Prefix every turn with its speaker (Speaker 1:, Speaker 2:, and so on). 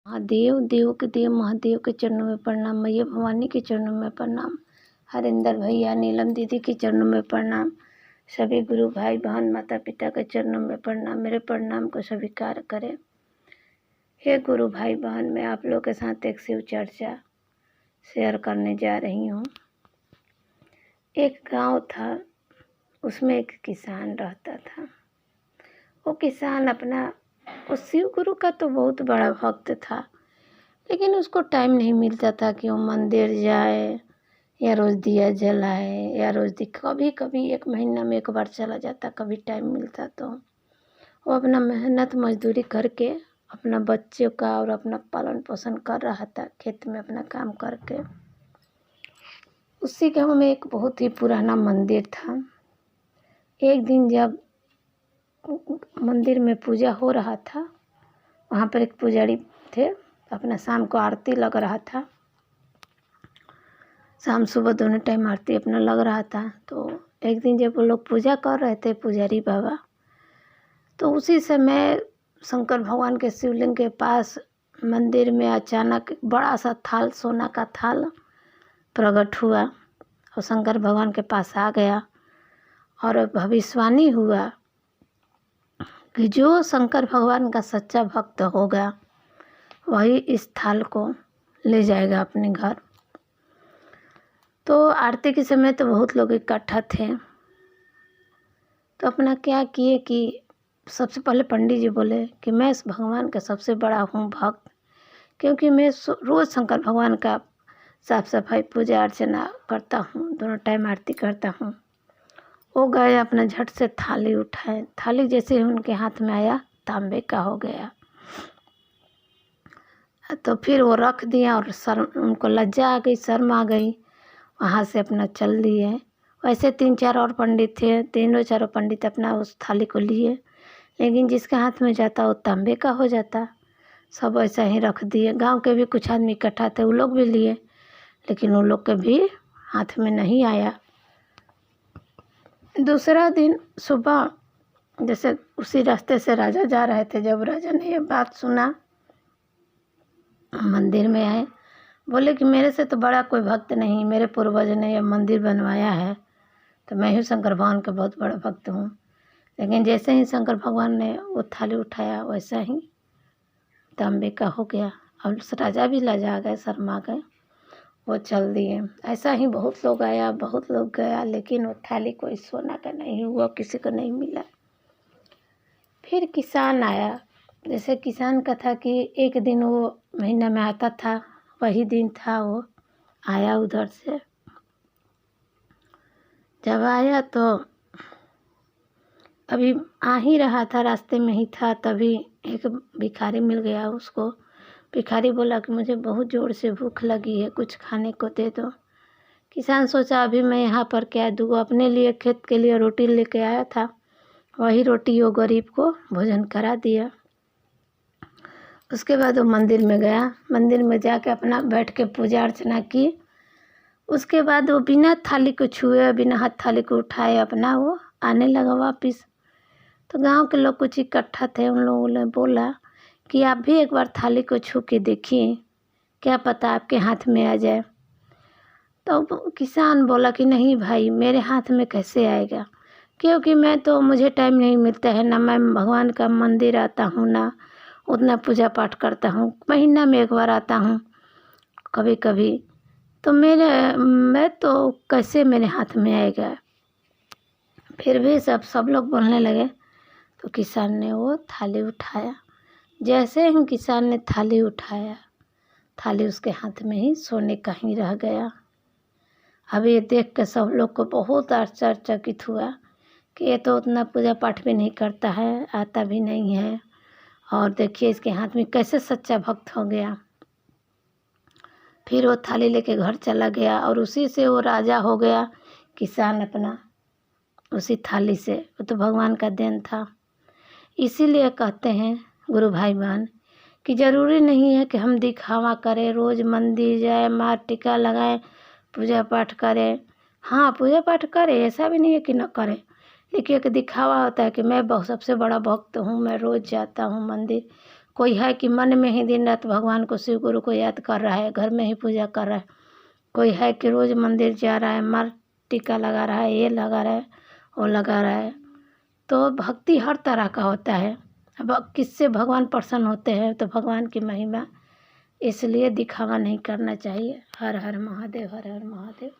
Speaker 1: महादेव देव के देव महादेव के चरणों में प्रणाम। मैया भवानी के चरणों में प्रणाम। हरिंदर भैया नीलम दीदी के चरणों में प्रणाम। सभी गुरु भाई बहन माता पिता के चरणों में प्रणाम। मेरे प्रणाम को स्वीकार करें। हे गुरु भाई बहन, मैं आप लोगों के साथ एक शिव चर्चा शेयर करने जा रही हूँ। एक गांव था, उसमें एक किसान रहता था। वो किसान अपना उस शिव गुरु का तो बहुत बड़ा भक्त था, लेकिन उसको टाइम नहीं मिलता था कि वो मंदिर जाए या रोज़ दिया जलाए या रोज़ कभी कभी 1 महीना में 1 बार चला जाता, कभी टाइम मिलता तो वो अपना मेहनत मजदूरी करके अपना बच्चों का और अपना पालन पोषण कर रहा था, खेत में अपना काम करके। उसी गाँव में एक बहुत ही पुराना मंदिर था। एक दिन जब मंदिर में पूजा हो रहा था, वहाँ पर एक पुजारी थे, अपना शाम को आरती लग रहा था। शाम सुबह दोनों टाइम आरती अपना लग रहा था। तो एक दिन जब वो लोग पूजा कर रहे थे, पुजारी बाबा, तो उसी समय शंकर भगवान के शिवलिंग के पास मंदिर में अचानक बड़ा सा थाल, सोना का थाल प्रकट हुआ और शंकर भगवान के पास आ गया और भविष्यवाणी हुआ कि जो शंकर भगवान का सच्चा भक्त होगा वही इस थाल को ले जाएगा अपने घर। तो आरती के समय तो बहुत लोग इकट्ठा थे। तो अपना क्या किए कि सबसे पहले पंडित जी बोले कि मैं इस भगवान का सबसे बड़ा हूँ भक्त, क्योंकि मैं रोज़ शंकर भगवान का साफ सफाई पूजा अर्चना करता हूँ, दोनों टाइम आरती करता हूँ। वो गए अपना झट से थाली उठाए। थाली जैसे ही उनके हाथ में आया, तांबे का हो गया। तो फिर वो रख दिया और उनको लज्जा आ गई, शर्म आ गई, वहाँ से अपना चल दिए। वैसे 3-4 और पंडित थे, तीनों चारों पंडित अपना उस थाली को लिए, लेकिन जिसके हाथ में जाता वो तांबे का हो जाता। सब ऐसा ही रख दिए। गांव के भी कुछ आदमी इकट्ठा थे, वो लोग भी लिए, लेकिन उन लोग के भी हाथ में नहीं आया। दूसरा दिन सुबह जैसे उसी रास्ते से राजा जा रहे थे, जब राजा ने ये बात सुना, मंदिर में आए, बोले कि मेरे से तो बड़ा कोई भक्त नहीं, मेरे पूर्वज ने ये मंदिर बनवाया है, तो मैं ही शंकर भगवान का बहुत बड़ा भक्त हूँ। लेकिन जैसे ही शंकर भगवान ने वो थाली उठाया, वैसा ही तांबे का हो गया। और राजा भी लजा गए, शर्मा गए, वो चल दिए। ऐसा ही बहुत लोग आया, बहुत लोग गया, लेकिन वो थाली कोई सोना का नहीं हुआ, किसी को नहीं मिला। फिर किसान आया। जैसे किसान का था कि एक दिन वो महीना में आता था, वही दिन था वो आया उधर से। जब आया तो अभी आ ही रहा था, रास्ते में ही था, तभी एक भिखारी मिल गया उसको। भिखारी बोला कि मुझे बहुत ज़ोर से भूख लगी है, कुछ खाने को दे दो। किसान सोचा अभी मैं यहाँ पर क्या दूँ, अपने लिए खेत के लिए रोटी लेके आया था, वही रोटी वो गरीब को भोजन करा दिया। उसके बाद वो मंदिर में गया। मंदिर में जाके अपना बैठ के पूजा अर्चना की। उसके बाद वो बिना थाली को छुए, बिना हाथ थाली को उठाए अपना वो आने लगा वापिस। तो गांव के लोग कुछ इकट्ठा थे, उन लोगों ने बोला कि आप भी एक बार थाली को छू के देखिए, क्या पता आपके हाथ में आ जाए। तो किसान बोला कि नहीं भाई, मेरे हाथ में कैसे आएगा, क्योंकि मुझे टाइम नहीं मिलता है, ना मैं भगवान का मंदिर आता हूँ, ना उतना पूजा पाठ करता हूँ, महीना में 1 बार आता हूँ कभी कभी, तो मैं तो कैसे मेरे हाथ में आएगा। फिर भी सब लोग बोलने लगे। तो किसान ने वो थाली उठाया। जैसे ही किसान ने थाली उठाया, थाली उसके हाथ में ही सोने का ही रह गया। अब ये देख के सब लोग को बहुत आश्चर्यचकित हुआ कि ये तो उतना पूजा पाठ भी नहीं करता है, आता भी नहीं है, और देखिए इसके हाथ में कैसे सच्चा भक्त हो गया। फिर वो थाली लेके घर चला गया और उसी से वो राजा हो गया। किसान अपना उसी थाली से, वो तो भगवान का देन था। इसीलिए कहते हैं गुरु भाई बहन कि ज़रूरी नहीं है कि हम दिखावा करें, रोज़ मंदिर जाए, मार टीका लगाएं, पूजा पाठ करें। हाँ, पूजा पाठ करें, ऐसा भी नहीं है कि न करें, लेकिन एक दिखावा होता है कि मैं सबसे बड़ा भक्त हूँ, मैं रोज़ जाता हूँ मंदिर, कोई है कि मन में ही दिन रात भगवान को, शिव गुरु को याद कर रहा है, घर में ही पूजा कर रहा है। कोई है कि रोज़ मंदिर जा रहा है, मार टीका लगा रहा है, ये लगा रहा है, वो लगा रहा है। तो भक्ति हर तरह का होता है। अब किससे भगवान प्रसन्न होते हैं, तो भगवान की महिमा, इसलिए दिखावा नहीं करना चाहिए। हर हर महादेव, हर हर महादेव।